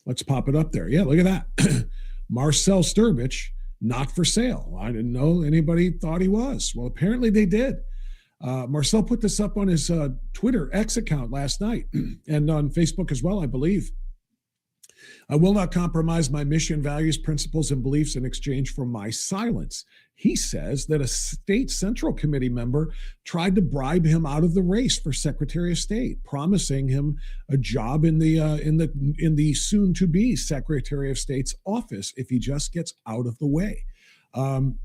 Let's pop it up there. Yeah, look at that. Marcell Strbich, not for sale. I didn't know anybody thought he was. Well, apparently they did. Marcell put this up on his Twitter X account last night and on Facebook as well, I believe. I will not compromise my mission, values, principles, and beliefs in exchange for my silence. He says that a state central committee member tried to bribe him out of the race for Secretary of State, promising him a job in the soon-to-be Secretary of State's office if he just gets out of the way.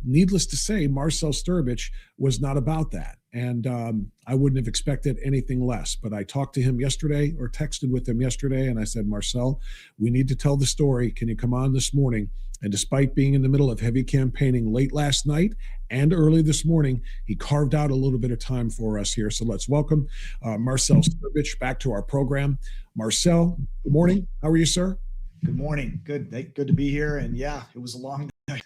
Needless to say, Marcell Strbich was not about that. And I wouldn't have expected anything less. But I talked to him yesterday or texted with him yesterday. And I said, Marcell, we need to tell the story. Can you come on this morning? And despite being in the middle of heavy campaigning late last night and early this morning, he carved out a little bit of time for us here. So let's welcome Marcell Strbich back to our program. Marcell, good morning. How are you, sir? Good morning. Good to be here. And yeah, it was a long night.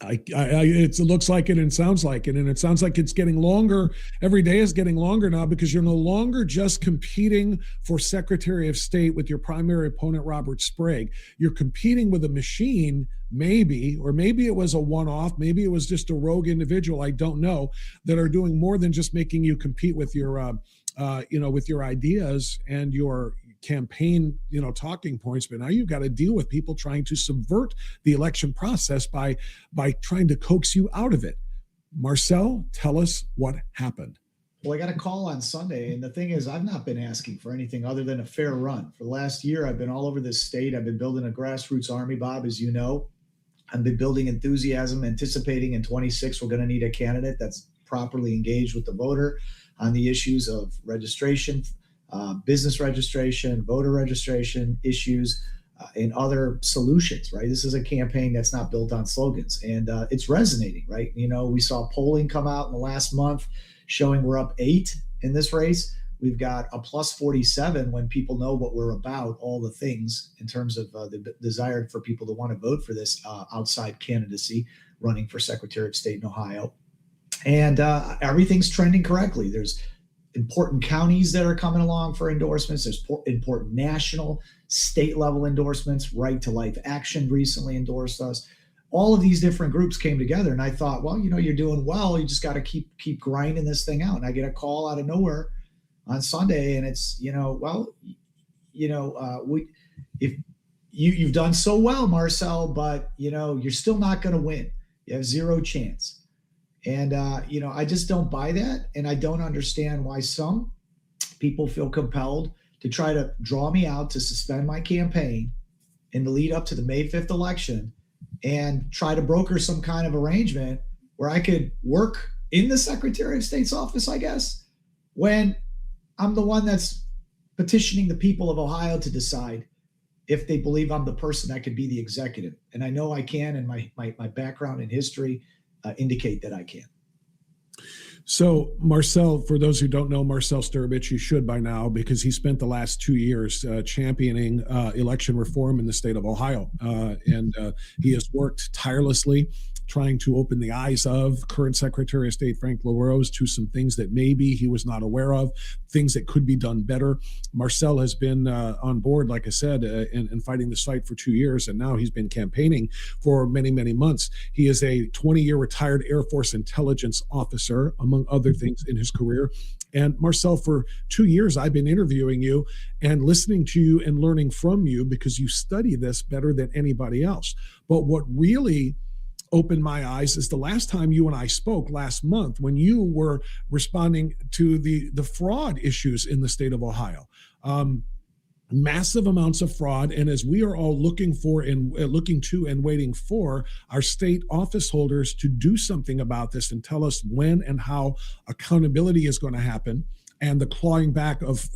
It looks like it and sounds like it. And it sounds like it's getting longer. Every day is getting longer now because you're no longer just competing for Secretary of State with your primary opponent, Robert Sprague. You're competing with a machine, maybe, or maybe it was a one-off. Maybe it was just a rogue individual. I don't know, that are doing more than just making you compete with your, with your ideas and your campaign, talking points, but now you've got to deal with people trying to subvert the election process by trying to coax you out of it. Marcell, tell us what happened. Well, I got a call on Sunday, and the thing is, I've not been asking for anything other than a fair run. For the last year, I've been all over this state. I've been building a grassroots army, Bob, as you know. I've been building enthusiasm, anticipating in 26 we're going to need a candidate that's properly engaged with the voter on the issues of registration, business registration, voter registration issues, and other solutions, right? This is a campaign that's not built on slogans, and it's resonating, right? We saw polling come out in the last month showing we're up 8 in this race. We've got a plus 47 when people know what we're about, all the things in terms of the desire for people to want to vote for this outside candidacy running for Secretary of State in Ohio. And everything's trending correctly. There's important counties that are coming along for endorsements. There's important national, state level endorsements. Right to Life Action recently endorsed us. All of these different groups came together, and I thought, well, you're doing well. You just got to keep grinding this thing out. And I get a call out of nowhere on Sunday, and it's, if you've done so well, Marcell, but you're still not going to win. You have zero chance. And, I just don't buy that. And I don't understand why some people feel compelled to try to draw me out to suspend my campaign in the lead up to the May 5th election and try to broker some kind of arrangement where I could work in the Secretary of State's office, I guess, when I'm the one that's petitioning the people of Ohio to decide if they believe I'm the person that could be the executive. And I know I can, and my background and history indicate that I can. So Marcell, for those who don't know Marcell Strbich, you should by now, because he spent the last 2 years championing election reform in the state of Ohio. And he has worked tirelessly trying to open the eyes of current Secretary of State Frank LaRose to some things that maybe he was not aware of, things that could be done better. Marcell has been on board, like I said, and fighting this fight for 2 years, and now he's been campaigning for many, many months. He is a 20-year retired Air Force intelligence officer, among other things in his career. And Marcell, for 2 years, I've been interviewing you and listening to you and learning from you because you study this better than anybody else. But what really opened my eyes is the last time you and I spoke last month when you were responding to the fraud issues in the state of Ohio. Massive amounts of fraud. And as we are all looking to and waiting for our state office holders to do something about this and tell us when and how accountability is going to happen, and the clawing back of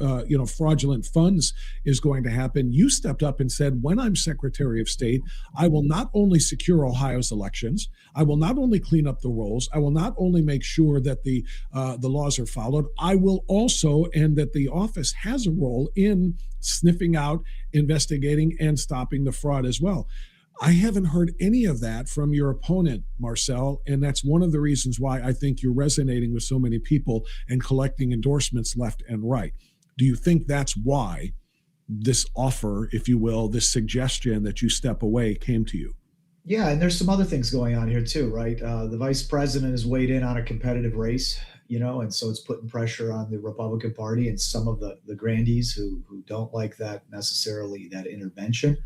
fraudulent funds is going to happen, you stepped up and said, when I'm Secretary of State, I will not only secure Ohio's elections, I will not only clean up the rolls, I will not only make sure that the laws are followed, I will also, and that the office has a role in sniffing out, investigating, and stopping the fraud as well. I haven't heard any of that from your opponent, Marcell, and that's one of the reasons why I think you're resonating with so many people and collecting endorsements left and right. Do you think that's why this offer, if you will, this suggestion that you step away came to you? Yeah, and there's some other things going on here too, right? The vice president has weighed in on a competitive race, and so it's putting pressure on the Republican Party and some of the grandees who don't like that necessarily, that intervention.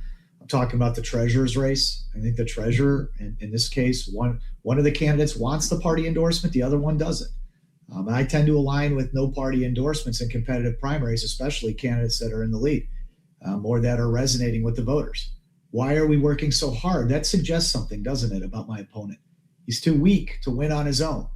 I'm talking about the treasurer's race. I think the treasurer, in this case, one of the candidates wants the party endorsement, the other one doesn't. I tend to align with no party endorsements in competitive primaries, especially candidates that are in the lead, or that are resonating with the voters. Why are we working so hard? That suggests something, doesn't it, about my opponent? He's too weak to win on his own.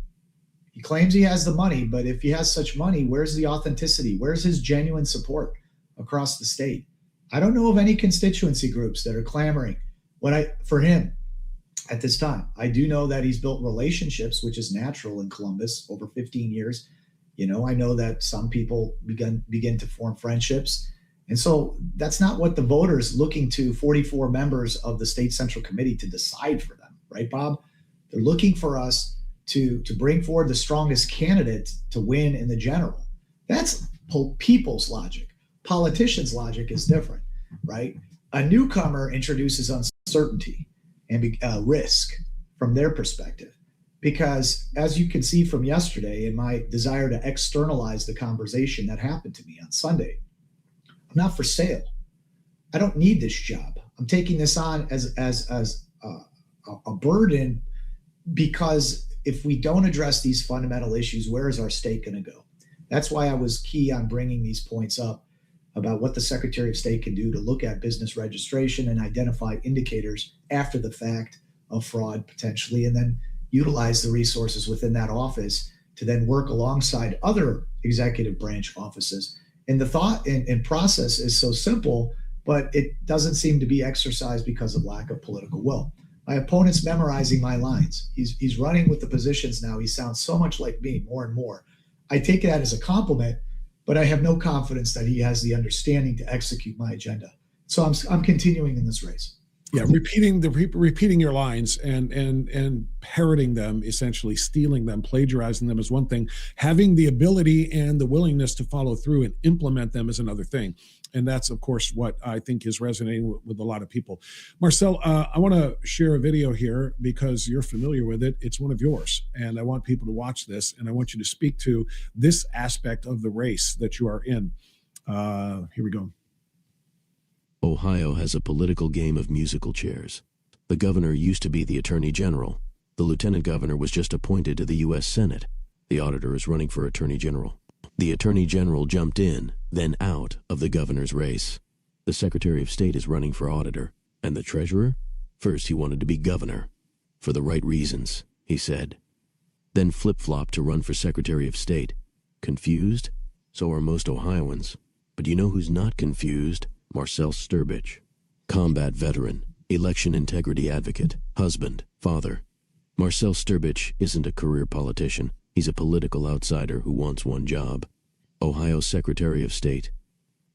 He claims he has the money, but if he has such money, where's the authenticity? Where's his genuine support across the state? I don't know of any constituency groups that are clamoring for him at this time. I do know that he's built relationships, which is natural in Columbus over 15 years. I know that some people begin to form friendships. And so that's not what the voters looking to 44 members of the state central committee to decide for them, right, Bob? They're looking for us to bring forward the strongest candidate to win in the general. That's people's logic. Politicians' logic is different, right? A newcomer introduces uncertainty and risk from their perspective. Because as you can see from yesterday, in my desire to externalize the conversation that happened to me on Sunday, I'm not for sale. I don't need this job. I'm taking this on as a burden, because if we don't address these fundamental issues, where is our state going to go? That's why I was key on bringing these points up about what the Secretary of State can do to look at business registration and identify indicators after the fact of fraud potentially, and then utilize the resources within that office to then work alongside other executive branch offices. And the thought and process is so simple, but it doesn't seem to be exercised because of lack of political will. My opponent's memorizing my lines. He's running with the positions now. He sounds so much like me more and more. I take that as a compliment, but I have no confidence that he has the understanding to execute my agenda. So I'm continuing in this race. Yeah, repeating your lines and parroting them, essentially stealing them, plagiarizing them is one thing. Having the ability and the willingness to follow through and implement them is another thing. And that's, of course, what I think is resonating with a lot of people. Marcell, I want to share a video here because you're familiar with it. It's one of yours. And I want people to watch this. And I want you to speak to this aspect of the race that you are in. Here we go. Ohio has a political game of musical chairs. The governor used to be the attorney general. The lieutenant governor was just appointed to the U.S. Senate. The auditor is running for attorney general. The attorney general jumped in, then out of the governor's race. The secretary of state is running for auditor. And the treasurer? First he wanted to be governor. For the right reasons, he said. Then flip-flopped to run for secretary of state. Confused? So are most Ohioans. But you know who's not confused? Marcell Strbich, combat veteran, election integrity advocate, husband, father. Marcell Strbich isn't a career politician. He's a political outsider who wants one job: Ohio Secretary of State.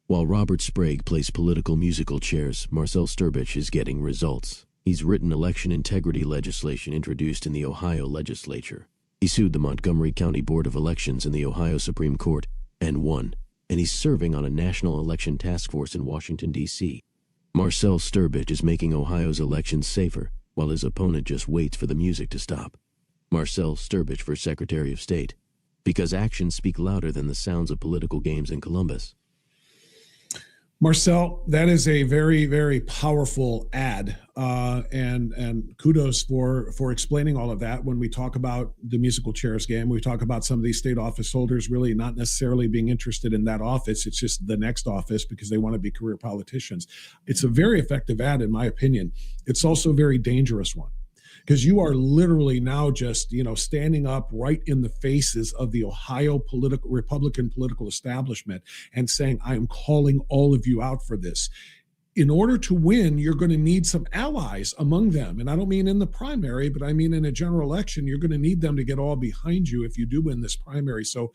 While Robert Sprague plays political musical chairs, Marcell Strbich is getting results. He's written election integrity legislation introduced in the Ohio legislature. He sued the Montgomery County Board of Elections in the Ohio Supreme Court and won. And he's serving on a national election task force in Washington, D.C. Marcell Strbich is making Ohio's elections safer, while his opponent just waits for the music to stop. Marcell Strbich for Secretary of State, because actions speak louder than the sounds of political games in Columbus. Marcell, that is a very, very powerful ad, and kudos for explaining all of that. When we talk about the musical chairs game, we talk about some of these state office holders really not necessarily being interested in that office. It's just the next office because they want to be career politicians. It's a very effective ad, in my opinion. It's also a very dangerous one, because you are literally now just, standing up right in the faces of the Ohio Republican political establishment and saying, I am calling all of you out for this. In order to win, you're going to need some allies among them. And I don't mean in the primary, but I mean in a general election, you're going to need them to get all behind you if you do win this primary. So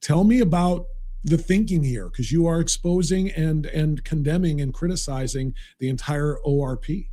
Tell me about the thinking here, because you are exposing and condemning and criticizing the entire ORP.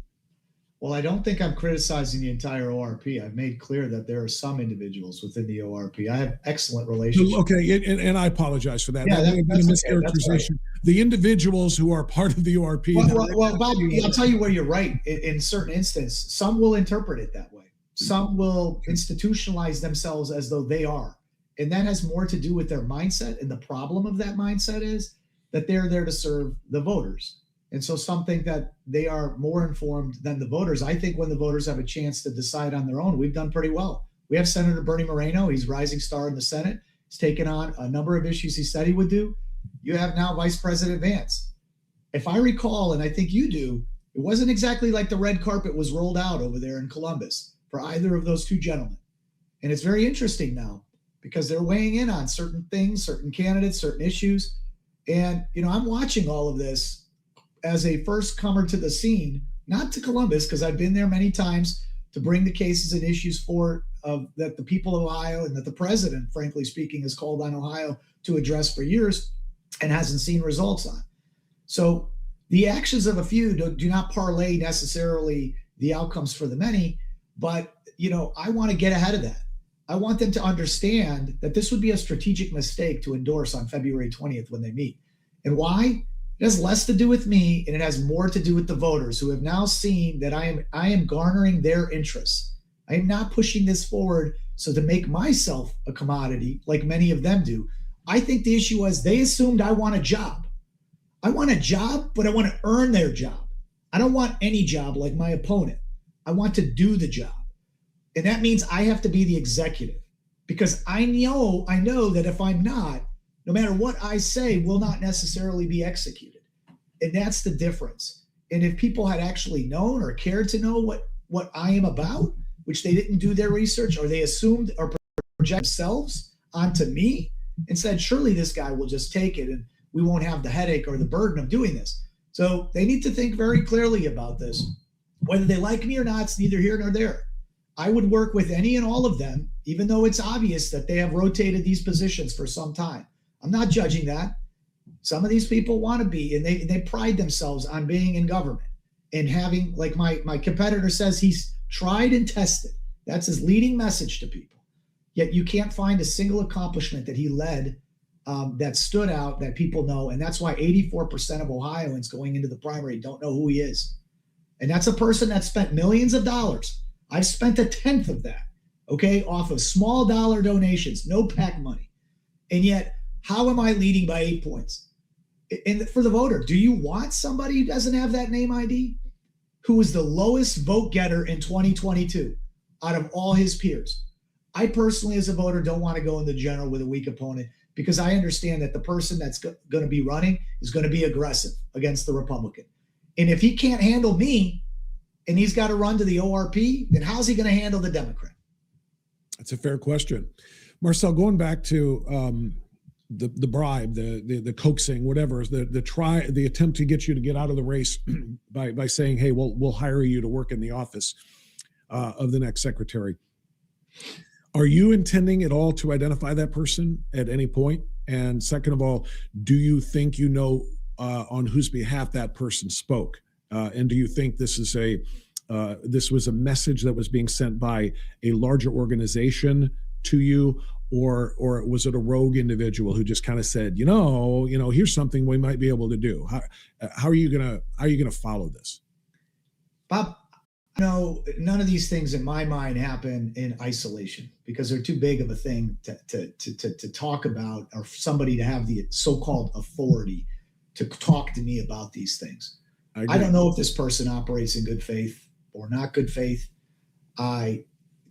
Well, I don't think I'm criticizing the entire ORP. I've made clear that there are some individuals within the ORP. I have excellent relationships. Okay, and I apologize for that. Yeah, that may have been a that's okay. That's right. mischaracterization. The individuals who are part of the ORP. Well, Bob, I'll tell you where you're right. In certain instances, some will interpret it that way. Some will institutionalize themselves as though they are. And that has more to do with their mindset. And the problem of that mindset is that they're there to serve the voters. And so some think that they are more informed than the voters. I think when the voters have a chance to decide on their own, we've done pretty well. We have Senator Bernie Moreno. He's rising star in the Senate. He's taken on a number of issues he said he would do. You have now Vice President Vance. If I recall, and I think you do, it wasn't exactly like the red carpet was rolled out over there in Columbus for either of those two gentlemen. And it's very interesting now because they're weighing in on certain things, certain candidates, certain issues. And, I'm watching all of this as a first comer to the scene, not to Columbus, because I've been there many times to bring the cases and issues forward that the people of Ohio and that the president, frankly speaking, has called on Ohio to address for years and hasn't seen results on. So the actions of a few do not parlay necessarily the outcomes for the many, but, I want to get ahead of that. I want them to understand that this would be a strategic mistake to endorse on February 20th when they meet. And why? It has less to do with me, and it has more to do with the voters who have now seen that I am garnering their interests. I am not pushing this forward so to make myself a commodity like many of them do. I think the issue was they assumed I want a job. I want a job, but I want to earn their job. I don't want any job like my opponent. I want to do the job. And that means I have to be the executive because I know that if I'm not, no matter what I say will not necessarily be executed. And that's the difference. And if people had actually known or cared to know what I am about, which they didn't do their research or they assumed or project themselves onto me and said, surely this guy will just take it and we won't have the headache or the burden of doing this. So they need to think very clearly about this. Whether they like me or not, it's neither here nor there. I would work with any and all of them, even though it's obvious that they have rotated these positions for some time. I'm not judging that. Some of these people want to be, and they pride themselves on being in government and having, like my competitor says, he's tried and tested. That's his leading message to people. Yet you can't find a single accomplishment that he led that stood out that people know. And that's why 84% of Ohioans going into the primary don't know who he is. And that's a person that spent millions of dollars. I've spent a tenth of that, okay, off of small dollar donations, no PAC money. And yet, how am I leading by 8 points? And for the voter, do you want somebody who doesn't have that name ID? Who was the lowest vote getter in 2022 out of all his peers? I personally, as a voter, don't want to go in the general with a weak opponent because I understand that the person that's going to be running is going to be aggressive against the Republican. And if he can't handle me and he's got to run to the ORP, then how's he going to handle the Democrat? That's a fair question. Marcell, going back to the bribe, the coaxing, whatever, the attempt to get you to get out of the race by saying, hey, we'll hire you to work in the office of the next secretary. Are you intending at all to identify that person at any point? And second of all, do you think on whose behalf that person spoke? And do you think this was a message that was being sent by a larger organization to you, or was it a rogue individual who just kind of said, here's something we might be able to do? How are you gonna follow this? Bob, none of these things in my mind happen in isolation because they're too big of a thing to talk about, or for somebody to have the so-called authority to talk to me about these things. I don't know if this person operates in good faith or not good faith. I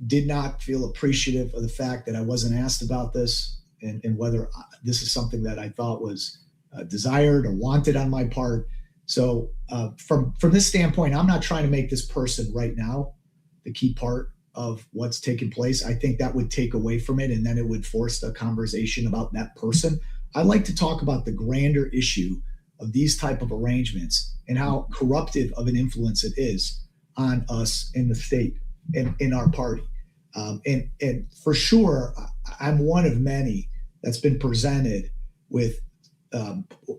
did not feel appreciative of the fact that I wasn't asked about this and whether this is something that I thought was desired or wanted on my part. So from this standpoint, I'm not trying to make this person right now the key part of what's taking place. I think that would take away from it, and then it would force the conversation about that person. I'd like to talk about the grander issue of these type of arrangements and how corruptive of an influence it is on us in the state and in our party. And for sure, I'm one of many that's been presented with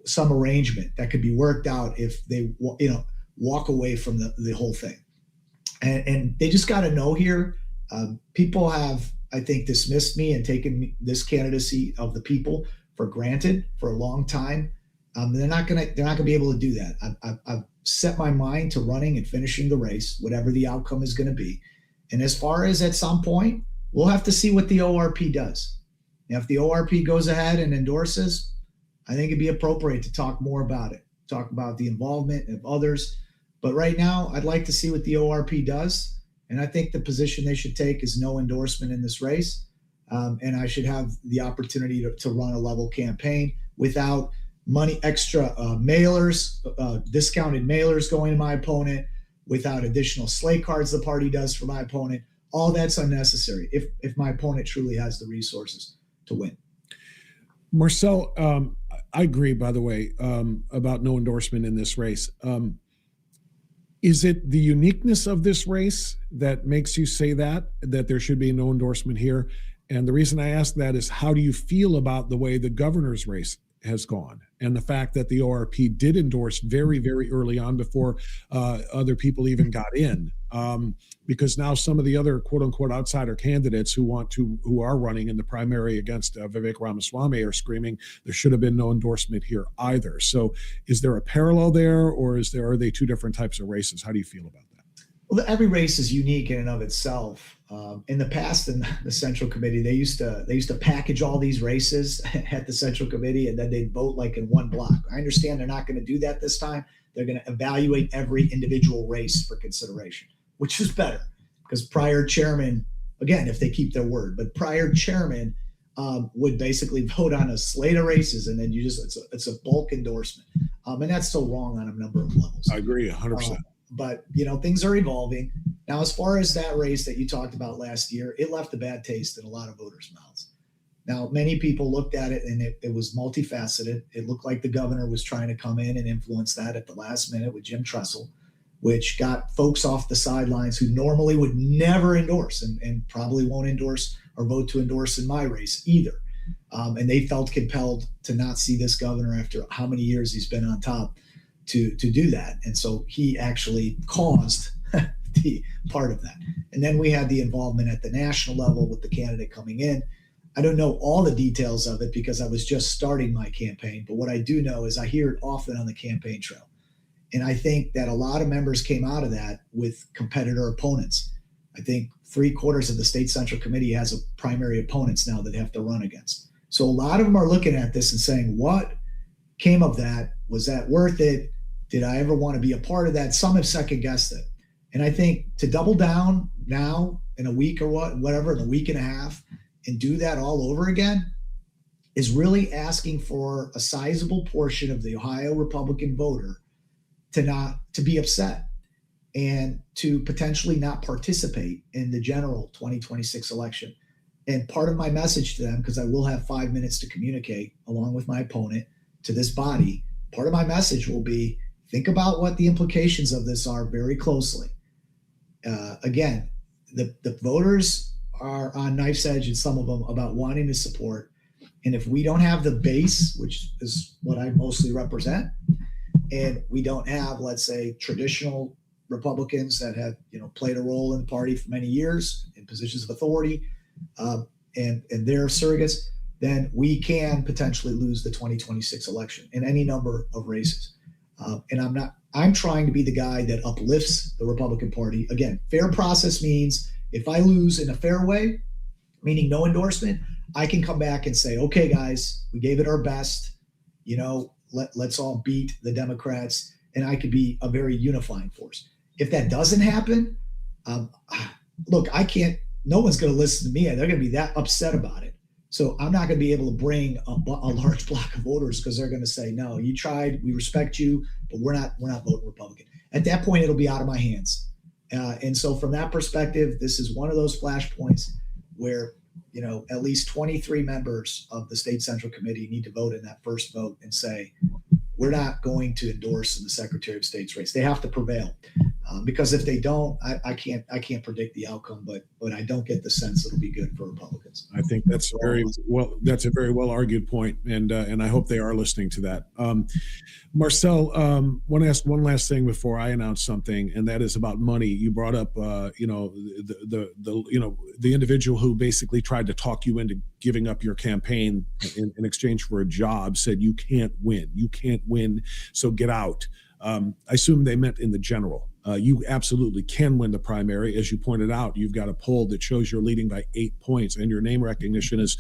some arrangement that could be worked out if they walk away from the whole thing. And they just got to know here. People have, I think, dismissed me and taken this candidacy of the people for granted for a long time. They're not gonna be able to do that. I've set my mind to running and finishing the race, whatever the outcome is going to be. And as far as at some point, we'll have to see what the ORP does. Now, if the ORP goes ahead and endorses, I think it'd be appropriate to talk more about it, talk about the involvement of others. But right now, I'd like to see what the ORP does. And I think the position they should take is no endorsement in this race. And I should have the opportunity to run a level campaign without money, extra mailers, discounted mailers going to my opponent, without additional slate cards the party does for my opponent. All that's unnecessary if my opponent truly has the resources to win. Marcell, I agree, by the way, about no endorsement in this race. Is it the uniqueness of this race that makes you say that there should be no endorsement here? And the reason I ask that is, how do you feel about the way the governor's race has gone, and the fact that the ORP did endorse very, very early on before other people even got in? Because now some of the other quote unquote outsider candidates who are running in the primary against Vivek Ramaswamy are screaming there should have been no endorsement here either. So is there a parallel there, or are they two different types of races? How do you feel about that? Well, every race is unique in and of itself. In the past, in the Central Committee, they used to package all these races at the Central Committee, and then they'd vote like in one block. I understand they're not going to do that this time. They're going to evaluate every individual race for consideration, which is better, because prior chairman, again, if they keep their word, but prior chairman would basically vote on a slate of races, and then it's a bulk endorsement, and that's so wrong on a number of levels. I agree 100%. But things are evolving. Now, as far as that race that you talked about last year, it left a bad taste in a lot of voters' mouths. Now, many people looked at it, and it was multifaceted. It looked like the governor was trying to come in and influence that at the last minute with Jim Tressel, which got folks off the sidelines who normally would never endorse and probably won't endorse or vote to endorse in my race either. And they felt compelled to not see this governor after how many years he's been on top to do that. And so he actually caused the part of that. And then we had the involvement at the national level with the candidate coming in. I don't know all the details of it because I was just starting my campaign, but what I do know is I hear it often on the campaign trail. And I think that a lot of members came out of that with competitor opponents. I think 3/4 of the state central committee has a primary opponents now that they have to run against. So a lot of them are looking at this and saying, what came of that? Was that worth it? Did I ever want to be a part of that? Some have second guessed it. And I think to double down now in a week or whatever, in a week and a half, and do that all over again is really asking for a sizable portion of the Ohio Republican voter to be upset and to potentially not participate in the general 2026 election. And part of my message to them, because I will have 5 minutes to communicate along with my opponent to this body, part of my message will be, think about what the implications of this are very closely. Again, the voters are on knife's edge, and some of them, about wanting to support. And if we don't have the base, which is what I mostly represent, and we don't have, let's say, traditional Republicans that have played a role in the party for many years in positions of authority, and their surrogates, then we can potentially lose the 2026 election in any number of races. And I'm trying to be the guy that uplifts the Republican Party. Again, fair process means if I lose in a fair way, meaning no endorsement, I can come back and say, okay, guys, we gave it our best. Let's all beat the Democrats, and I could be a very unifying force. If that doesn't happen, look, no one's going to listen to me. They're going to be that upset about it. So I'm not going to be able to bring a large block of voters because they're going to say, no, you tried, we respect you, but we're not voting Republican. At that point, it'll be out of my hands. And so from that perspective, this is one of those flashpoints where, at least 23 members of the state central committee need to vote in that first vote and say, we're not going to endorse in the Secretary of State's race. They have to prevail. Because if they don't, I can't predict the outcome, but I don't get the sense it'll be good for Republicans. I think that's that's a very well argued point, and I hope they are listening to that. Marcell, want to ask one last thing before I announce something, and that is about money. You brought up, the individual who basically tried to talk you into giving up your campaign in exchange for a job, said you can't win, so get out. I assume they meant in the general. You absolutely can win the primary. As you pointed out, you've got a poll that shows you're leading by 8 points, and your name recognition is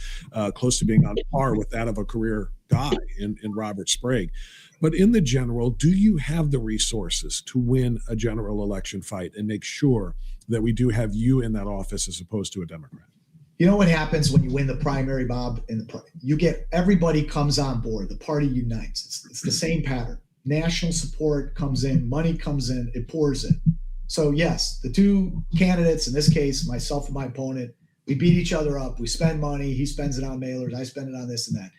close to being on par with that of a career guy in Robert Sprague. But in the general, do you have the resources to win a general election fight and make sure that we do have you in that office as opposed to a Democrat? You know what happens when you win the primary, Bob? You get everybody comes on board. The party unites. It's the same pattern. National support comes in, money comes in, it pours in. So yes, the two candidates, in this case, myself and my opponent, we beat each other up. We spend money. He spends it on mailers. I spend it on this and that.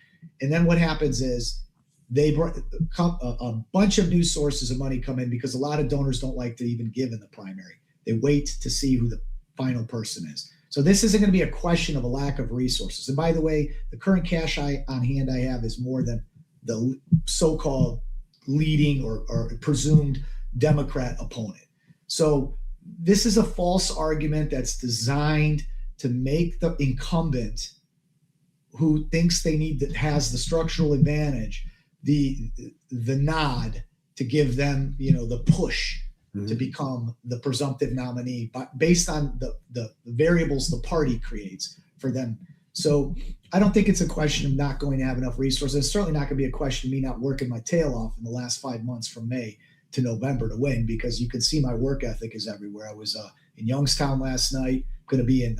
And then what happens is they brought a bunch of new sources of money come in because a lot of donors don't like to even give in the primary. They wait to see who the final person is. So this isn't going to be a question of a lack of resources. And by the way, the current cash on hand I have is more than the so-called leading or presumed Democrat opponent. So this is a false argument that's designed to make the incumbent who thinks has the structural advantage, the nod to give them, the push to become the presumptive nominee based on the variables the party creates for them. So I don't think it's a question of not going to have enough resources. It's certainly not going to be a question of me not working my tail off in the last 5 months from May to November to win, because you can see my work ethic is everywhere. I was in Youngstown last night, going to be in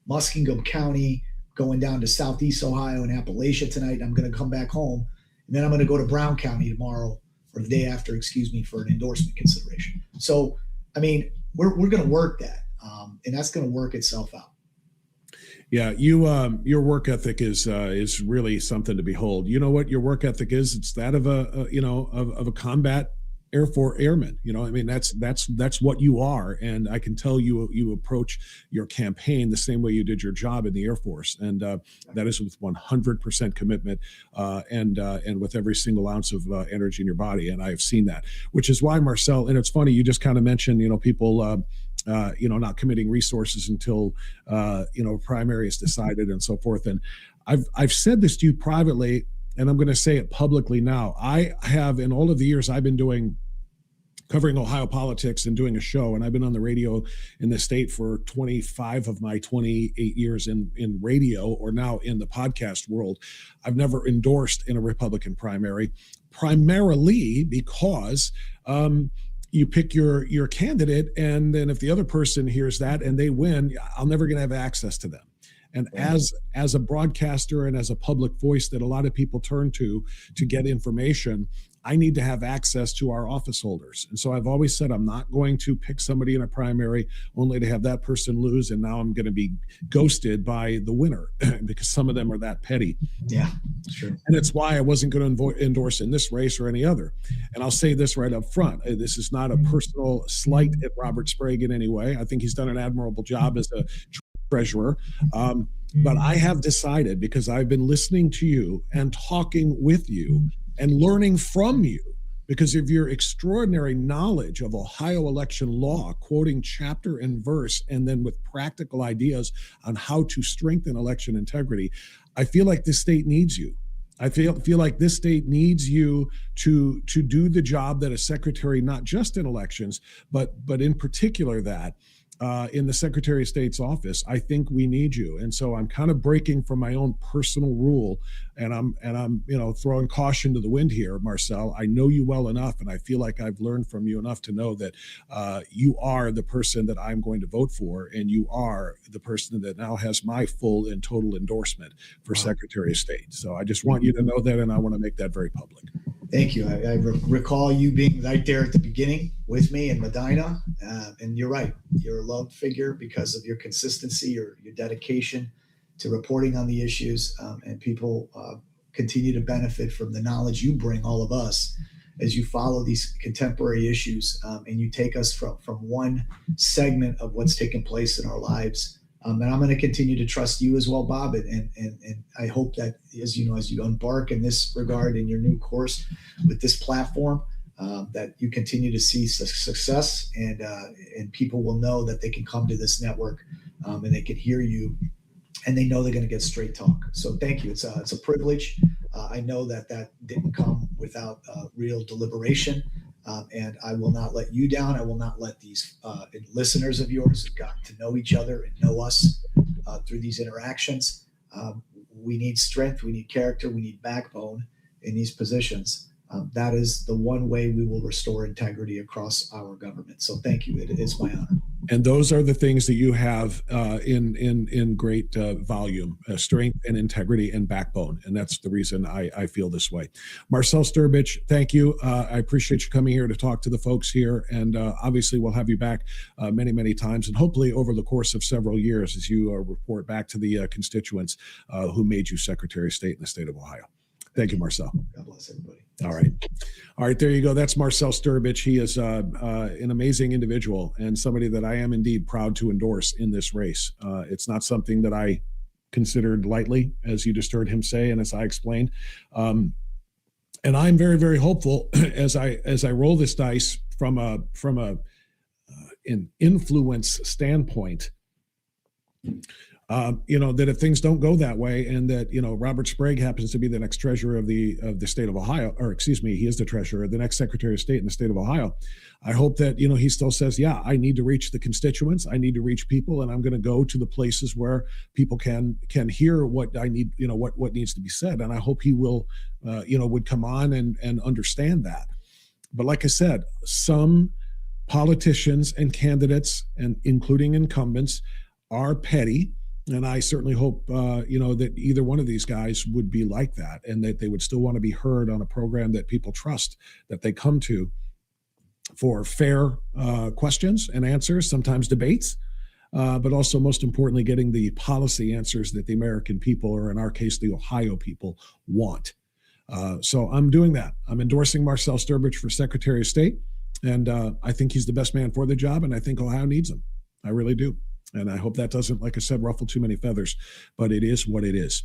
Muskingum County, going down to Southeast Ohio and Appalachia tonight. I'm going to come back home, and then I'm going to go to Brown County tomorrow, or the day after, for an endorsement consideration. So, I mean, we're going to work that, and that's going to work itself out. Yeah, your work ethic is really something to behold. You know what your work ethic is? It's that of a combat airman. I mean, that's what you are. And I can tell you approach your campaign the same way you did your job in the Air Force, and that is with 100% commitment and with every single ounce of energy in your body. And I've seen that, which is why, Marcell. And it's funny, you just kind of mentioned people. Not committing resources until primary is decided and so forth. And I've said this to you privately, and I'm going to say it publicly now. I have, in all of the years I've been covering Ohio politics and doing a show, and I've been on the radio in the state for 25 of my 28 years in radio, or now in the podcast world. I've never endorsed in a Republican primary, primarily because you pick your candidate, and then if the other person hears that and they win, I'm never going to have access to them. And as a broadcaster and as a public voice that a lot of people turn to get information, I need to have access to our office holders. And so I've always said I'm not going to pick somebody in a primary only to have that person lose, and now I'm going to be ghosted by the winner because some of them are that petty. Yeah, sure. And it's why I wasn't going to endorse in this race or any other. And I'll say this right up front. This is not a personal slight at Robert Sprague in any way. I think he's done an admirable job as a treasurer. But I have decided, because I've been listening to you and talking with you and learning from you, because of your extraordinary knowledge of Ohio election law, quoting chapter and verse, and then with practical ideas on how to strengthen election integrity, I feel like this state needs you. I feel like this state needs you to do the job that a secretary, not just in elections, but in particular that. In the Secretary of State's office, I think we need you. And so I'm kind of breaking from my own personal rule, and I'm throwing caution to the wind here, Marcell. I know you well enough, and I feel like I've learned from you enough to know that you are the person that I'm going to vote for, and you are the person that now has my full and total endorsement for Secretary of State. So I just want you to know that, and I want to make that very public. Thank you. I recall you being right there at the beginning with me in Medina, and you're right. You're a loved figure because of your consistency, your dedication to reporting on the issues, and people continue to benefit from the knowledge you bring all of us as you follow these contemporary issues, and you take us from one segment of what's taken place in our lives. And I'm going to continue to trust you as well, Bob. And I hope that, as you embark in this regard in your new course with this platform, that you continue to see success, and people will know that they can come to this network, and they can hear you, and they know they're going to get straight talk. So thank you. It's a privilege. I know that didn't come without real deliberation, and I will not let you down. I will not let these listeners of yours who've gotten to know each other and know us through these interactions. We need strength. We need character. We need backbone in these positions. That is the one way we will restore integrity across our government. So thank you. It is my honor. And those are the things that you have in great volume: strength and integrity and backbone. And that's the reason I feel this way. Marcell Strbich, thank you. I appreciate you coming here to talk to the folks here. And obviously, we'll have you back many, many times, and hopefully over the course of several years as you report back to the constituents who made you Secretary of State in the state of Ohio. Thank you, Marcell. God bless everybody. All right. There you go. That's Marcell Strbich. He is an amazing individual and somebody that I am indeed proud to endorse in this race. It's not something that I considered lightly, as you just heard him say, and as I explained. And I'm very, very hopeful as I roll this dice from an influence standpoint. That if things don't go that way, and that, Robert Sprague happens to be the next treasurer of the state of Ohio, or excuse me, he is the treasurer, the next Secretary of State in the state of Ohio. I hope that, he still says, yeah, I need to reach the constituents. I need to reach people, and I'm going to go to the places where people can hear what I need, what needs to be said. And I hope he will, would come on and understand that. But like I said, some politicians and candidates, and including incumbents, are petty. And I certainly hope, that either one of these guys would be like that, and that they would still want to be heard on a program that people trust, that they come to for fair questions and answers, sometimes debates, but also, most importantly, getting the policy answers that the American people, or in our case, the Ohio people, want. So I'm doing that. I'm endorsing Marcell Strbich for Secretary of State, and I think he's the best man for the job, and I think Ohio needs him. I really do. And I hope that doesn't, like I said, ruffle too many feathers, but it is what it is.